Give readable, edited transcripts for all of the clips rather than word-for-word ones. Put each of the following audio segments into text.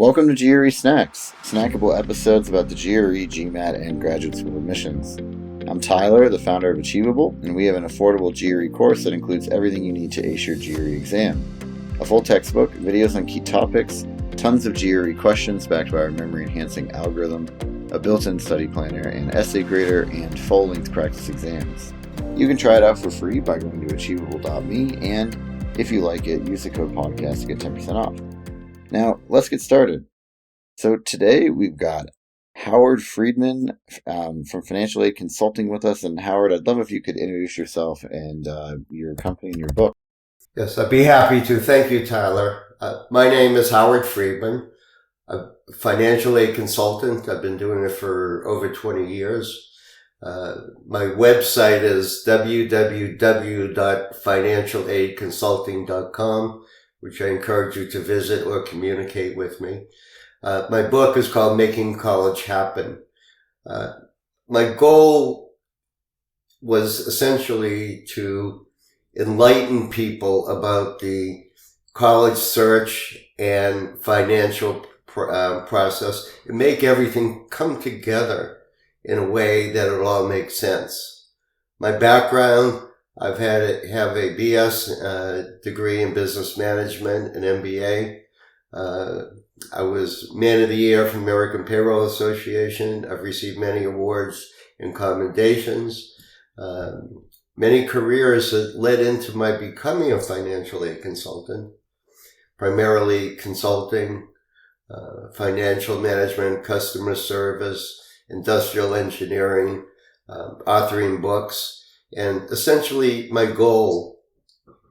Welcome to GRE Snacks, snackable episodes about the GRE, GMAT, and graduate school admissions. I'm Tyler, the founder of Achievable, and we have an affordable GRE course that includes everything you need to ace your GRE exam. A full textbook, videos on key topics, tons of GRE questions backed by our memory-enhancing algorithm, a built-in study planner, an essay grader, and full-length practice exams. You can try it out for free by going to achievable.me, and if you like it, use the code podcast to get 10% off. Now, let's get started. So today we've got Howard Freedman from Financial Aid Consulting with us. And Howard, I'd love if you could introduce yourself and your company and your book. Yes, I'd be happy to. Thank you, Tyler. My name is Howard Freedman. I'm a financial aid consultant. I've been doing it for over 20 years. My website is www.financialaidconsulting.com, which I encourage you to visit or communicate with me. My book is called Making College Happen. My goal was essentially to enlighten people about the college search and financial process and make everything come together in a way that it all makes sense. My background, have a BS degree in business management, an MBA. I was Man of the Year from American Payroll Association. I've received many awards and commendations. Many careers that led into my becoming a financial aid consultant, primarily consulting, financial management, customer service, industrial engineering, authoring books. And essentially, my goal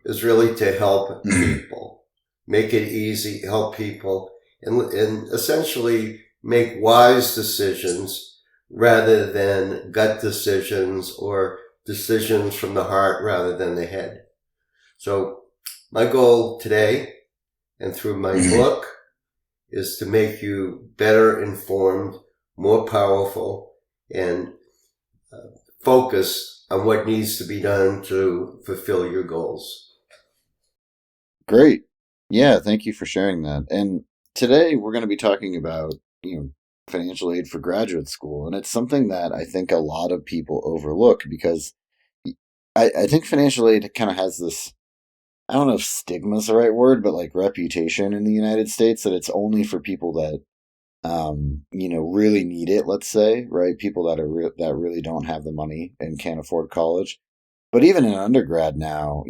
is really to help people, make it easy, help people, and essentially make wise decisions rather than gut decisions or decisions from the heart rather than the head. So my goal today and through my book is to make you better informed, more powerful, and focused on what needs to be done to fulfill your goals. Great. Yeah, thank you for sharing that. And today we're going to be talking about, financial aid for graduate school. And it's something that I think a lot of people overlook because I think financial aid kind of has this, I don't know if stigma is the right word, but like reputation in the United States that it's only for people that really need it, let's say, right? People that are that really don't have the money and can't afford college. But even in undergrad now,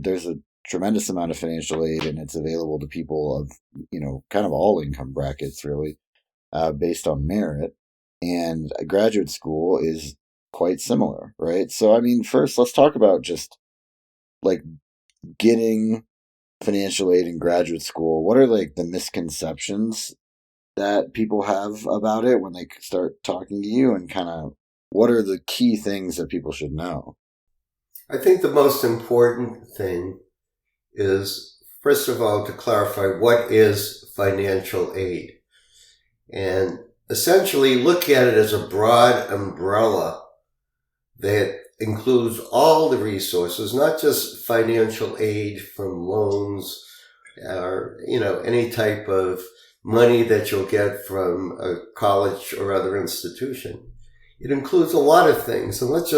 there's a tremendous amount of financial aid and it's available to people of, kind of all income brackets really, based on merit. And a graduate school is quite similar, right? So, I mean, first let's talk about just like getting financial aid in graduate school. What are like the misconceptions that people have about it when they start talking to you, and kind of what are the key things that people should know? I think the most important thing is, first of all, to clarify what is financial aid. And essentially look at it as a broad umbrella that includes all the resources, not just financial aid from loans or, any type of money that you'll get from a college or other institution. It includes a lot of things. And let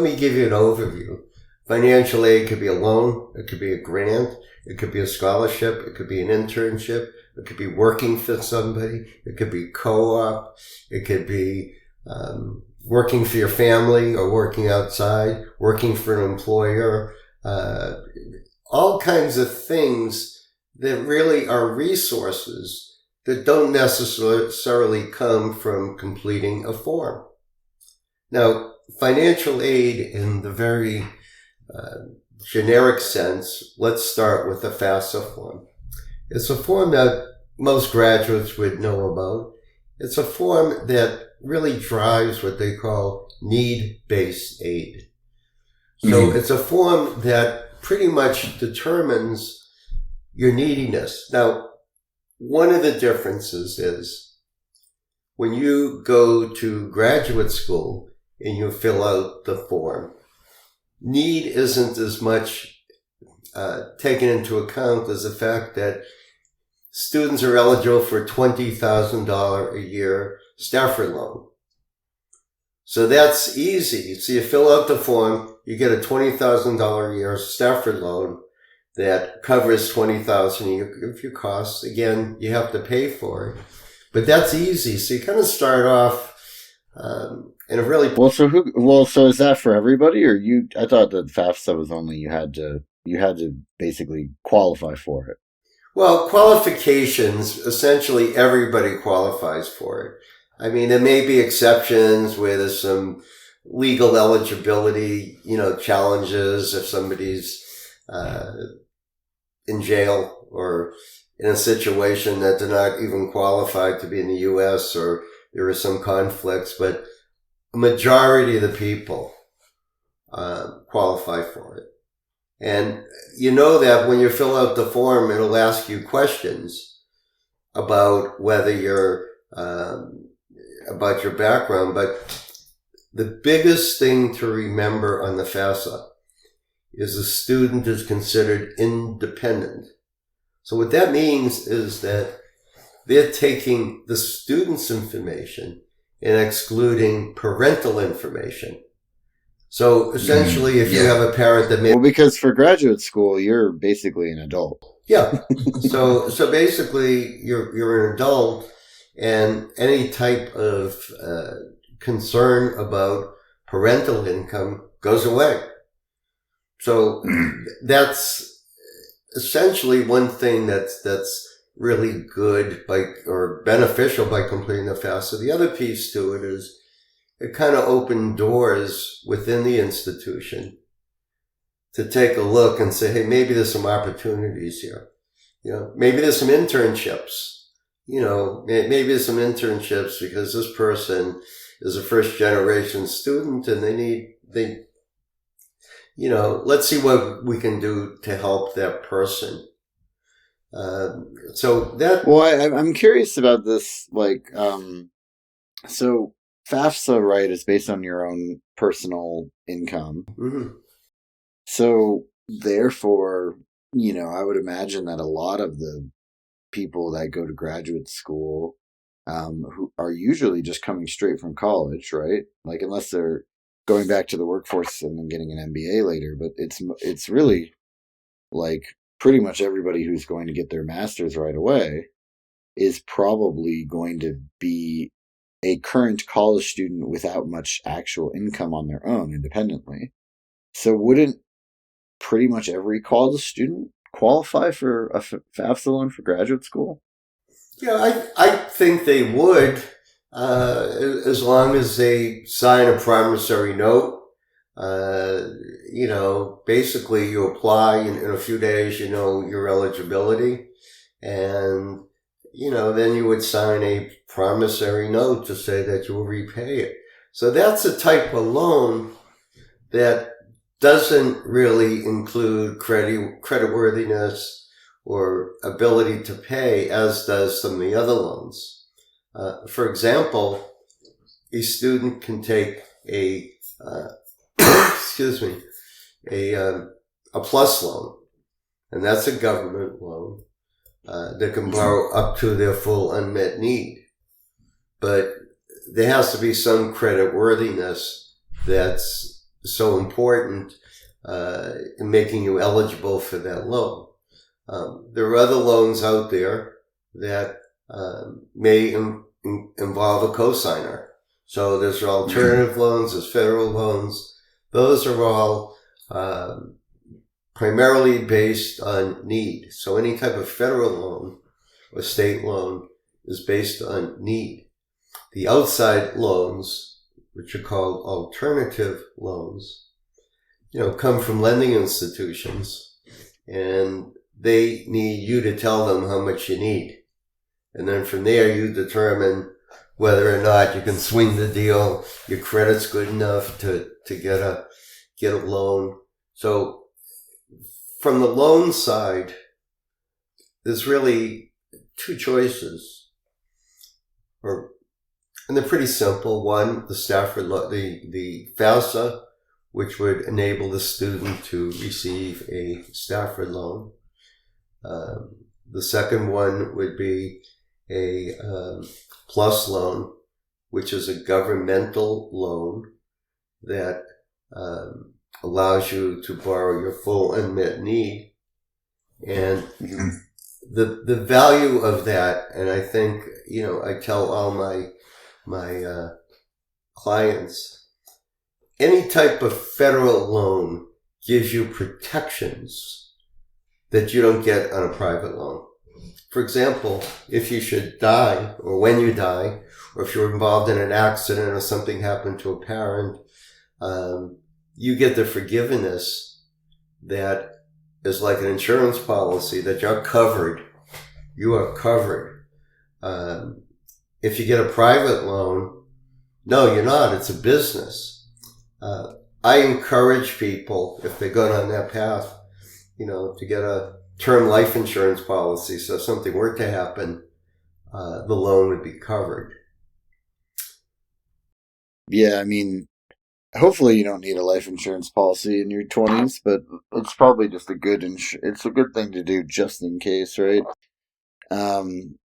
me give you an overview. Financial aid could be a loan. It could be a grant. It could be a scholarship. It could be an internship. It could be working for somebody. It could be co-op. It could be working for your family or working outside, working for an employer. All kinds of things that really are resources that don't necessarily come from completing a form. Now, financial aid in the very generic sense, let's start with the FAFSA form. It's a form that most graduates would know about. It's a form that really drives what they call need-based aid. So It's a form that pretty much determines your neediness. Now, one of the differences is when you go to graduate school and you fill out the form, need isn't as much taken into account as the fact that students are eligible for $20,000 a year Stafford loan. So that's easy. So you fill out the form, you get a $20,000 a year Stafford loan that covers $20,000 of your costs. Again, you have to pay for it, but that's easy. So you kind of start off in a really So is that for everybody, or you? I thought that FAFSA was only you had to basically qualify for it. Well, qualifications, essentially everybody qualifies for it. I mean, there may be exceptions where there's some legal eligibility, challenges if somebody's in jail or in a situation that they're not even qualified to be in the U.S. or there are some conflicts, but a majority of the people qualify for it. And you know that when you fill out the form, it'll ask you questions about whether you're, about your background. But the biggest thing to remember on the FAFSA is the student is considered independent. So what that means is that they're taking the student's information and excluding parental information. So essentially, if you have a parent that may... Well, because for graduate school, you're basically an adult. Yeah. So basically, you're an adult, and any type of concern about parental income goes away. So that's essentially one thing that's really good or beneficial by completing the FAFSA. The other piece to it is it kind of opened doors within the institution to take a look and say, hey, maybe there's some opportunities here. Maybe there's some internships. Maybe there's some internships because this person is a first generation student and let's see what we can do to help that person. I'm curious about this. So FAFSA, right, is based on your own personal income. Mm-hmm. So therefore, I would imagine that a lot of the people that go to graduate school, who are usually just coming straight from college, right? Like, unless they're going back to the workforce and then getting an MBA later, but it's really like pretty much everybody who's going to get their master's right away is probably going to be a current college student without much actual income on their own independently. So wouldn't pretty much every college student qualify for a FAFSA loan for graduate school? Yeah, I think they would, as long as they sign a promissory note. Basically you apply in a few days, your eligibility, and then you would sign a promissory note to say that you will repay it. So that's a type of loan that doesn't really include creditworthiness or ability to pay, as does some of the other loans. For example, a student can take a plus loan, and that's a government loan. They can borrow up to their full unmet need. But there has to be some credit worthiness that's so important in making you eligible for that loan. There are other loans out there that may involve a cosigner. So there's alternative loans, there's federal loans. Those are all primarily based on need. So any type of federal loan or state loan is based on need. The outside loans, which are called alternative loans, come from lending institutions, and they need you to tell them how much you need. And then from there, you determine whether or not you can swing the deal, your credit's good enough to get a loan. So from the loan side, there's really two choices, and they're pretty simple. One, the Stafford, the FAFSA, which would enable the student to receive a Stafford loan. The second one would be a plus loan, which is a governmental loan that allows you to borrow your full unmet need. And the value of that, and I think, I tell all my clients, any type of federal loan gives you protections that you don't get on a private loan. For example, if you should die, or when you die, or if you're involved in an accident or something happened to a parent, you get the forgiveness that is like an insurance policy, that you're covered. You are covered. If you get a private loan, no, you're not. It's a business. I encourage people, if they go down that path, to get a term life insurance policy, so if something were to happen, the loan would be covered. Yeah, I mean, hopefully you don't need a life insurance policy in your 20s, but it's probably just it's a good thing to do just in case, right?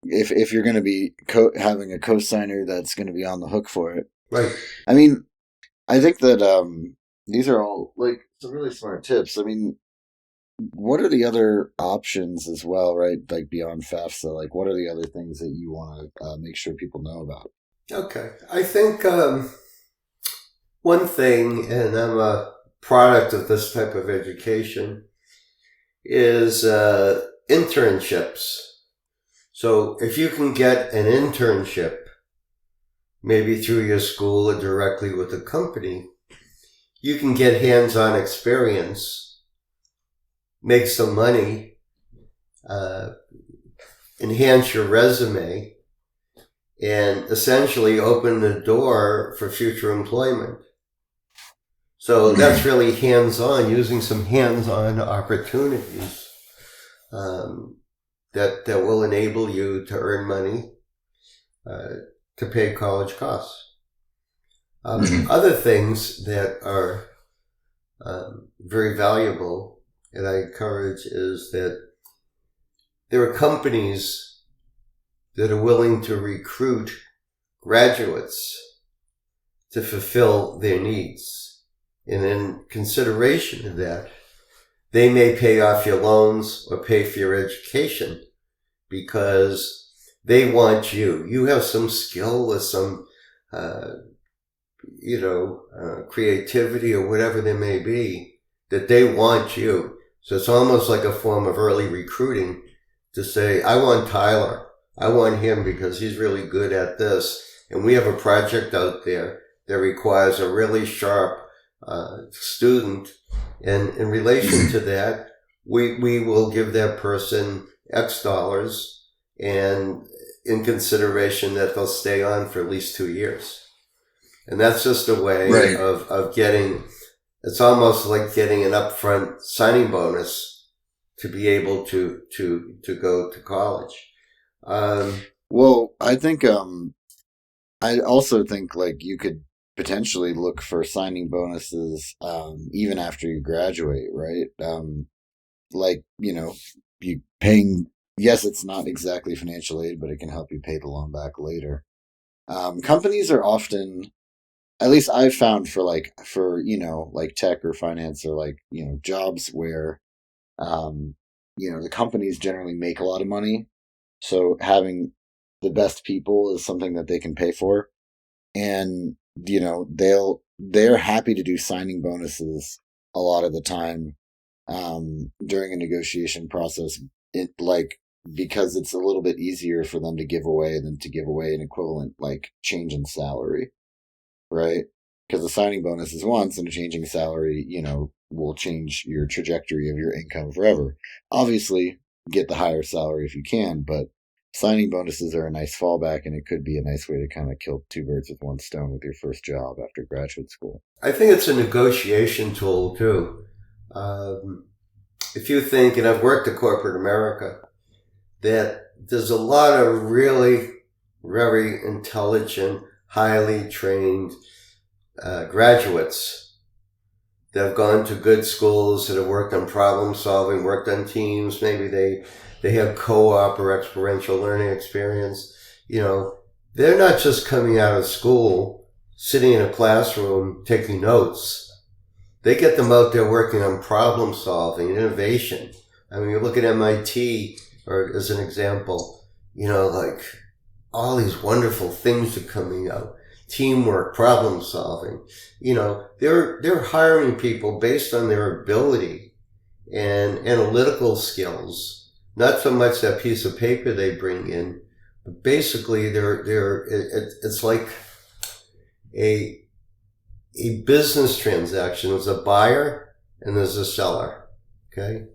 If you're going to be having a cosigner that's going to be on the hook for it. Right. I mean, I think that these are all like some really smart tips. I mean, what are the other options as well, right? Like beyond FAFSA, like what are the other things that you want to make sure people know about? Okay. I think one thing, and I'm a product of this type of education, is internships. So if you can get an internship, maybe through your school or directly with a company, you can get hands-on experience, make some money, enhance your resume, and essentially open the door for future employment. So that's really hands-on, using some hands-on opportunities that will enable you to earn money to pay college costs. Other things that are very valuable, and I encourage, is that there are companies that are willing to recruit graduates to fulfill their needs. And in consideration of that, they may pay off your loans or pay for your education because they want you. You have some skill or some, creativity or whatever there may be, that they want you. So it's almost like a form of early recruiting to say, I want Tyler. I want him because he's really good at this. And we have a project out there that requires a really sharp student. And in relation to that, we will give that person X dollars, and in consideration that they'll stay on for at least 2 years. And that's just a way of getting, it's almost like getting an upfront signing bonus to be able to go to college. Well, I think, I also think like you could potentially look for signing bonuses, even after you graduate, right? You paying, yes, it's not exactly financial aid, but it can help you pay the loan back later. Companies are often, at least I've found for tech or finance or jobs where, the companies generally make a lot of money. So having the best people is something that they can pay for. And, they're happy to do signing bonuses a lot of the time, during a negotiation process, because it's a little bit easier for them to give away than to give away an equivalent, change in salary. Right? Because the signing bonus is once, and a changing salary, will change your trajectory of your income forever. Obviously, get the higher salary if you can, but signing bonuses are a nice fallback, and it could be a nice way to kind of kill two birds with one stone with your first job after graduate school. I think it's a negotiation tool, too. If you think, and I've worked at corporate America, that there's a lot of really very intelligent, highly trained graduates that have gone to good schools, that have worked on problem solving, worked on teams. Maybe they they have co-op or experiential learning experience. They're not just coming out of school, sitting in a classroom, taking notes. They get them out there working on problem solving, innovation. I mean, you look at MIT, or as an example, like all these wonderful things are coming out. Teamwork, problem solving. They're hiring people based on their ability and analytical skills. Not so much that piece of paper they bring in, but basically it's like a business transaction. There's a buyer and there's a seller. Okay.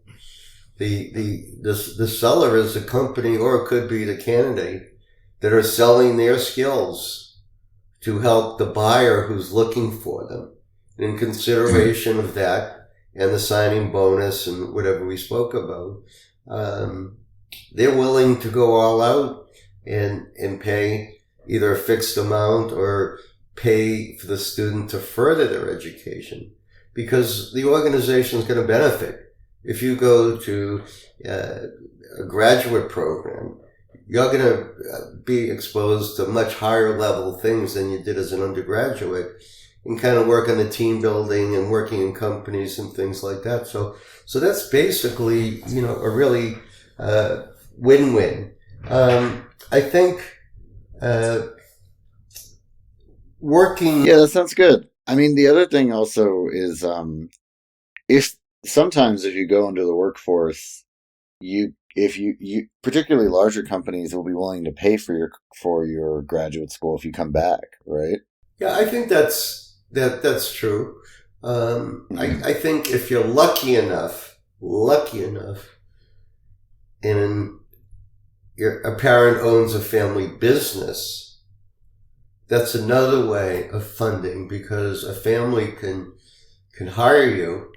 The seller is a company, or it could be the candidate, that are selling their skills to help the buyer who's looking for them. And in consideration of that and the signing bonus and whatever we spoke about, they're willing to go all out and pay either a fixed amount or pay for the student to further their education, because the organization is going to benefit. If you go to a graduate program, you're going to be exposed to much higher level things than you did as an undergraduate, and kind of work on the team building and working in companies and things like that. So that's basically, a really win-win. I think working. Yeah, that sounds good. I mean, the other thing also is, if you go into the workforce, if you particularly larger companies will be willing to pay for your graduate school if you come back, right? Yeah, I think that's true. I think if you're lucky enough, and a parent owns a family business, that's another way of funding, because a family can hire you,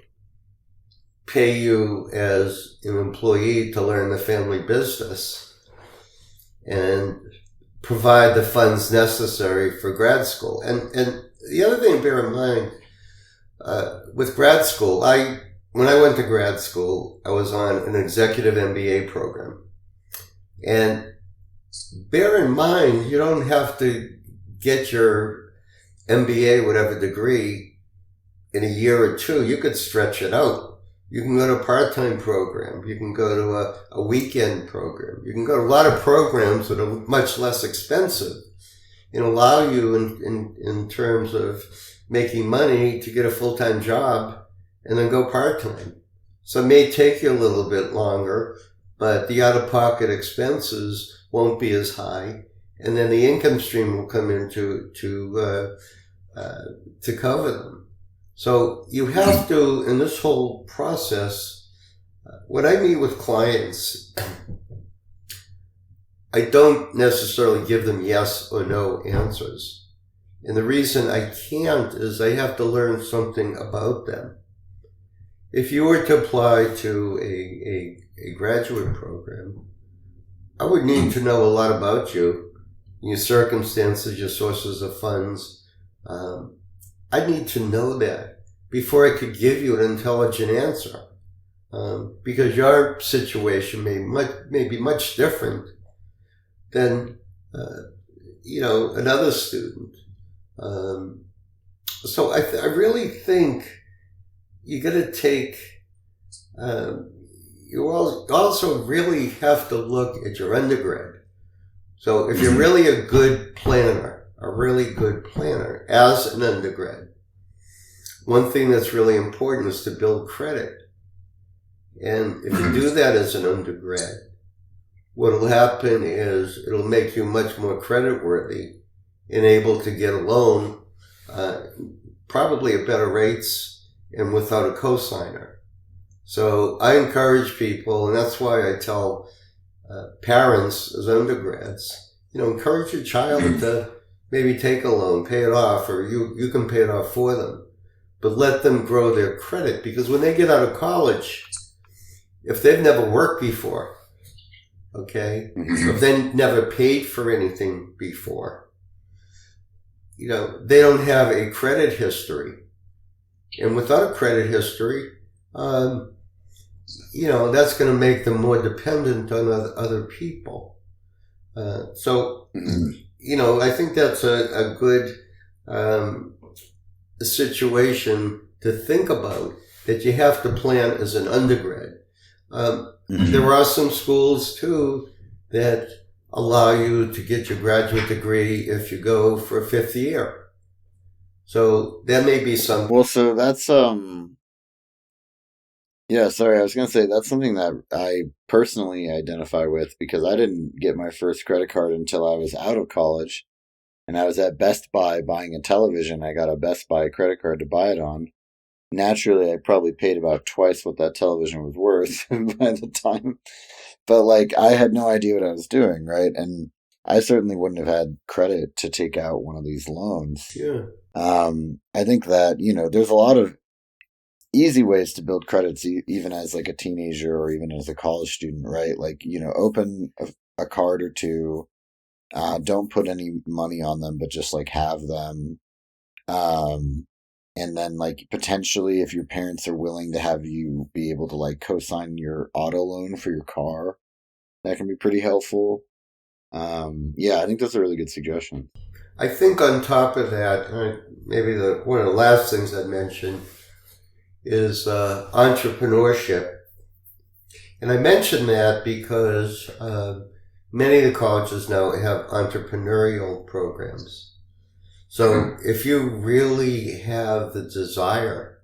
pay you as an employee to learn the family business, and provide the funds necessary for grad school. And the other thing to bear in mind, with grad school, when I went to grad school, I was on an executive MBA program. And bear in mind, you don't have to get your MBA, whatever degree, in a year or two. You could stretch it out. You can go to a part-time program. You can go to a weekend program. You can go to a lot of programs that are much less expensive and allow you in terms of making money to get a full-time job and then go part-time. So it may take you a little bit longer, but the out-of-pocket expenses won't be as high, and then the income stream will come in to cover them. So you have to, in this whole process, when I meet with clients, I don't necessarily give them yes or no answers. And the reason I can't is I have to learn something about them. If you were to apply to a graduate program, I would need to know a lot about you, your circumstances, your sources of funds. I need to know that before I could give you an intelligent answer, because your situation may be much different than another student. So I really think you got to take. You also really have to look at your undergrad. So if you're really a really good planner as an undergrad, one thing that's really important is to build credit. And if you do that as an undergrad, what will happen is it'll make you much more creditworthy and able to get a loan, probably at better rates and without a cosigner. So I encourage people, and that's why I tell parents as undergrads, encourage your child to maybe take a loan, pay it off, or you can pay it off for them. But let them grow their credit, because when they get out of college, if they've never worked before, okay, if they never paid for anything before, they don't have a credit history. And without a credit history, that's going to make them more dependent on other people. So, I think that's a good situation to think about, that you have to plan as an undergrad. There are some schools, too, that allow you to get your graduate degree if you go for a fifth year. So that may be something. Well, so that's yeah, sorry, I was gonna say that's something that I personally identify with because I didn't get my first credit card until I was out of college, and I was at Best Buy buying a television. I got a Best Buy credit card to buy it on. Naturally, I probably paid about twice what that television was worth by the time. But like, I had no idea what I was doing, right? And I certainly wouldn't have had credit to take out one of these loans. Yeah. I think that, there's a lot of easy ways to build credits, even as like a teenager or even as a college student, right? Like, open a card or two. Don't put any money on them, but just like have them. And then like potentially if your parents are willing to have you be able to like co-sign your auto loan for your car, that can be pretty helpful. Yeah, I think that's a really good suggestion. I think on top of that, maybe one of the last things I'd mention is entrepreneurship. And I mention that because many of the colleges now have entrepreneurial programs. So if you really have the desire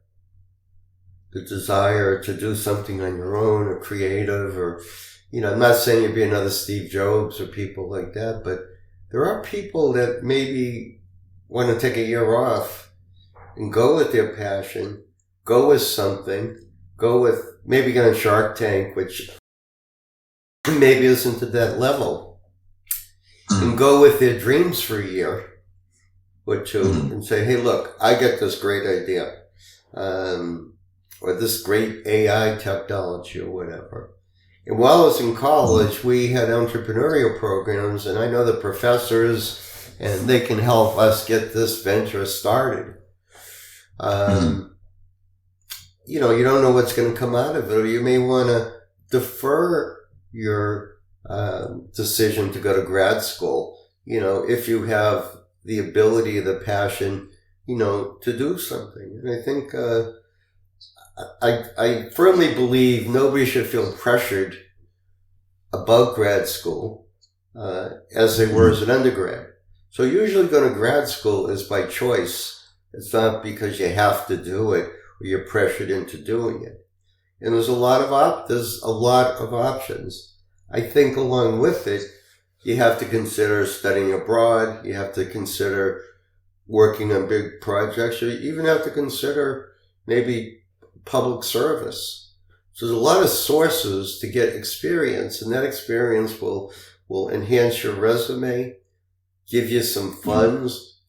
to do something on your own or creative, or, I'm not saying you'd be another Steve Jobs or people like that, but there are people that maybe want to take a year off and go with their passion, go with something, go with maybe get on Shark Tank, which maybe isn't to that level, and go with their dreams for a year or two and say, hey, look, I get this great idea, or this great AI technology or whatever. And while I was in college, we had entrepreneurial programs, and I know the professors, and they can help us get this venture started. You don't know what's going to come out of it, or you may want to defer your decision to go to grad school, if you have the ability, the passion, to do something. And I think I firmly believe nobody should feel pressured about grad school as they were as an undergrad. So usually going to grad school is by choice. It's not because you have to do it or you're pressured into doing it. And there's a lot of options. I think along with it, you have to consider studying abroad. You have to consider working on big projects. You even have to consider maybe public service. So there's a lot of sources to get experience, and that experience will enhance your resume, give you some funds,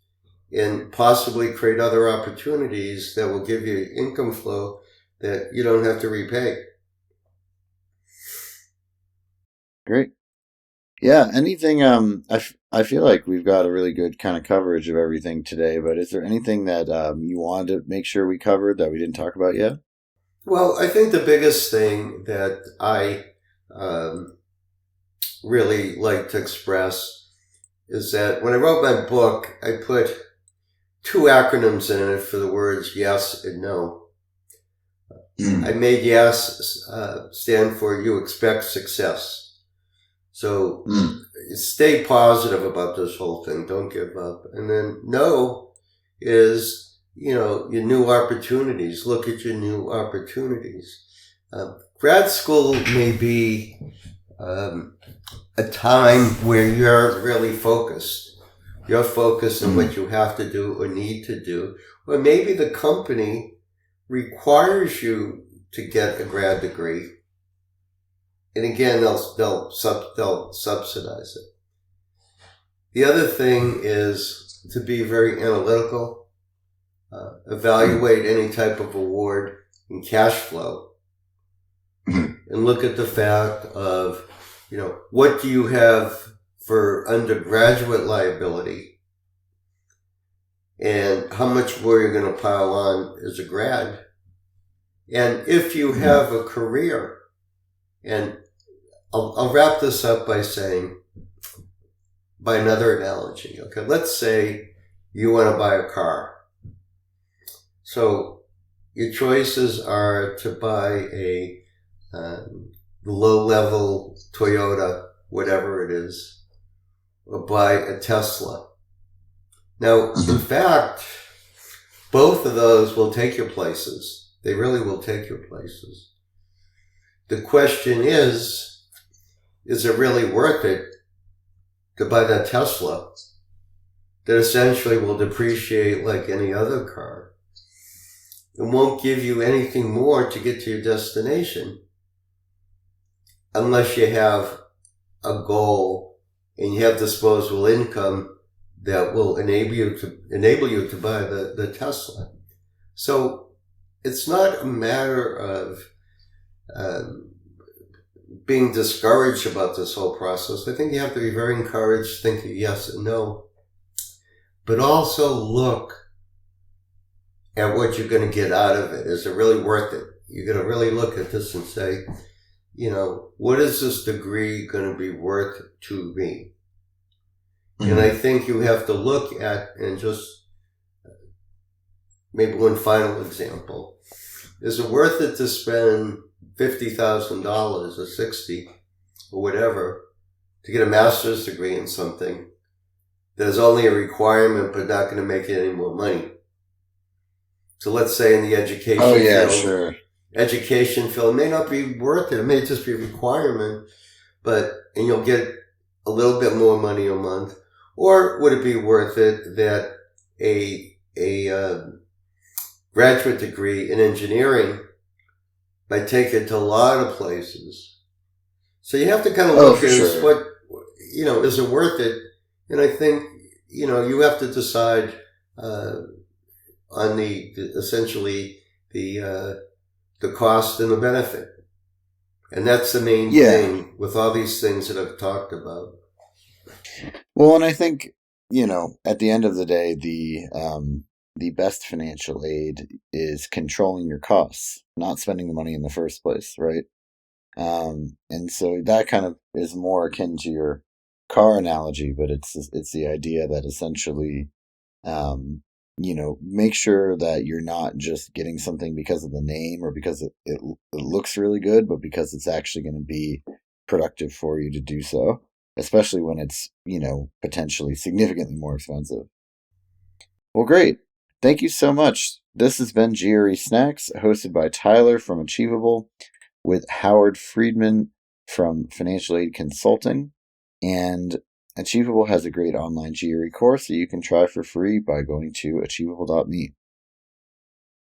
and possibly create other opportunities that will give you income flow that you don't have to repay. Great. Yeah, anything, I feel like we've got a really good kind of coverage of everything today, but is there anything that you wanted to make sure we covered that we didn't talk about yet? Well, I think the biggest thing that I really like to express is that when I wrote my book, I put two acronyms in it for the words yes and no. I made yes stand for you expect success. So stay positive about this whole thing. Don't give up. And then no is, your new opportunities. Look at your new opportunities. Grad school may be a time where you're really focused. You're focused on what you have to do or need to do. Or maybe the company requires you to get a grad degree. And again, they'll subsidize it. The other thing is to be very analytical, evaluate any type of award in cash flow, and look at the fact of, what do you have for undergraduate liability, and how much more you're going to pile on as a grad, And if you have a career, and I'll wrap this up by another analogy. Okay, let's say you want to buy a car. So your choices are to buy a low-level Toyota, whatever it is, or buy a Tesla. Now, in fact, both of those will take you places. They really will take you places. The question is it really worth it to buy that Tesla that essentially will depreciate like any other car and won't give you anything more to get to your destination unless you have a goal and you have disposable income that will enable you to buy the Tesla. So it's not a matter of being discouraged about this whole process. I think you have to be very encouraged, thinking yes and no, but also look at what you're going to get out of it. Is it really worth it? You're going to really look at this and say, what is this degree going to be worth to me? Mm-hmm. And I think you have to look at, and just maybe one final example, is it worth it to spend $50,000 or $60,000 or whatever to get a master's degree in something that is only a requirement but not going to make you any more money? So let's say in the education field, sure. Education field may not be worth it. It may just be a requirement, and you'll get a little bit more money a month. Or would it be worth it that a graduate degree in engineering might take you to a lot of places? So you have to kind of look at what, is it worth it? And I think, you have to decide on essentially the cost and the benefit. And that's the main thing with all these things that I've talked about. Well, and I think, at the end of the day, the best financial aid is controlling your costs, not spending the money in the first place, right? And so that kind of is more akin to your car analogy, but it's the idea that essentially, make sure that you're not just getting something because of the name or because it looks really good, but because it's actually going to be productive for you to do so, especially when it's, potentially significantly more expensive. Well, great. Thank you so much. This has been GRE Snacks, hosted by Tyler from Achievable with Howard Freedman from Financial Aid Consulting. And Achievable has a great online GRE course that you can try for free by going to achievable.me.